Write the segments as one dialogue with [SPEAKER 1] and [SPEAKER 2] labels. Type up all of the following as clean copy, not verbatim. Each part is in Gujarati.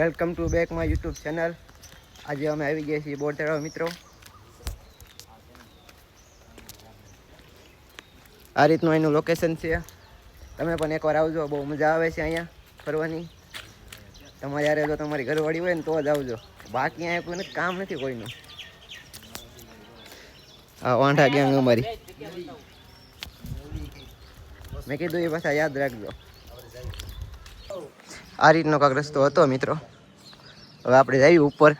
[SPEAKER 1] Welcome to back my YouTube channel. આજે અમે આવી ગયા છીએ બોર તળાવ મિત્રો. આ રીતનું એનું લોકેશન છે. તમે પણ એકવાર આવજો, બહુ મજા આવે છે અહીંયા ફરવાની. તમારે યારે જો તમારી ઘરવાળી હોય ને તો જ આવજો, બાકી અહીંયા કોઈને કામ નથી કોઈનું. આ વાંઢા ગેંગ અમારી, મેં કીધું એ પાછા યાદ રાખજો. આ રીતનો કાંક રસ્તો હતો મિત્રો. હવે આપણે જઈએ ઉપર.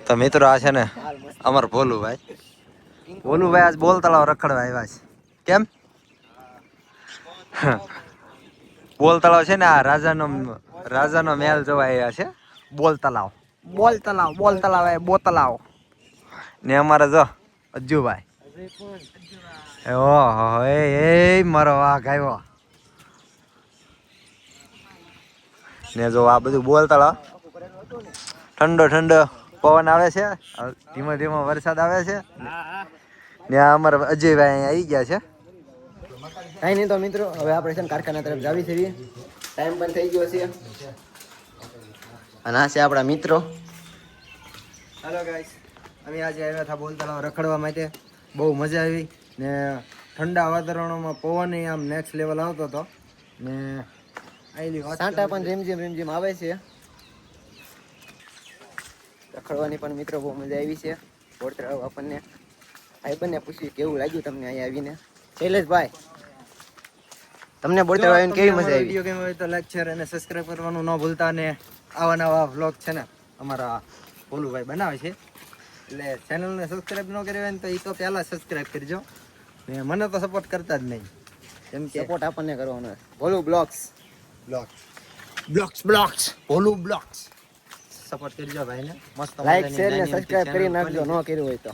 [SPEAKER 2] તો મિત્રો આ છે ને અમાર ભોલુભાઈ આજ બોલ તળાવ રખડવા આવ્યા છે. કેમ? બોલ તળાવ છે ને આ રાજાનો મહેલ જોવા આવ્યા છે. બોલ તળાવ બો તળાવ ને અમારે જો અજ્જુભાઈ. ઓહો એ મારો વાઘ આવ્યો ને. જો આ બધું બોલ તળાવ, ઠંડો પવન આવે છે, ધીમો ધીમો વરસાદ આવે છે ને. અમારા અજયભાઈ આવી ગયા છે.
[SPEAKER 1] કાંઈ નહીં તો મિત્રો, હવે આપણે છે ને કારખાના તરફ જાવી છીએ. ટાઈમ પણ થઈ ગયો છે. અને આ છે આપણા મિત્રો.
[SPEAKER 2] હેલો ગાઈસ, અમે આજે આવ્યા હતા બોલ તળાવ રખડવા માટે. બહુ મજા આવી ને ઠંડા વાતાવરણમાં પવન આમ નેક્સ્ટ લેવલ આવતો હતો ને.
[SPEAKER 1] સાંટા પણ રીમઝીમ આવે છે. રખડવાની પણ મિત્રો બહુ મજા આવી છે. બોર તળાવ આપણને આ બંને પૂછ્યું કેવું લાગ્યું તમને અહીંયા આવીને. શૈલેષભાઈ, તમને બોર તળાવ આવીને કેવી મજા આવી?
[SPEAKER 2] વિડીયો ગેમ હોય તો લાઈક શેર અને સબસ્ક્રાઇબ કરવાનું ન ભૂલતા. ને આવા નવા વ્લોગ છે ને અમારા ભોલુભાઈ બનાવે છે, એટલે ચેનલને સબસ્ક્રાઇબ ન કરી હોય ને તો એ તો પહેલા સબસ્ક્રાઇબ કરજો. ને મને તો સપોર્ટ કરતા જ નહીં,
[SPEAKER 1] કેમ કે સપોર્ટ આપણને કરવાનો. ભોલું બ્લોગ્સ
[SPEAKER 2] ભોલું બ્લોગ્સ સપોર્ટ કરજો ભાઈને. મસ્ત
[SPEAKER 1] લાઈક શેર ને સબસ્ક્રાઇબ કરી નાખજો, ન કર્યું હોય તો.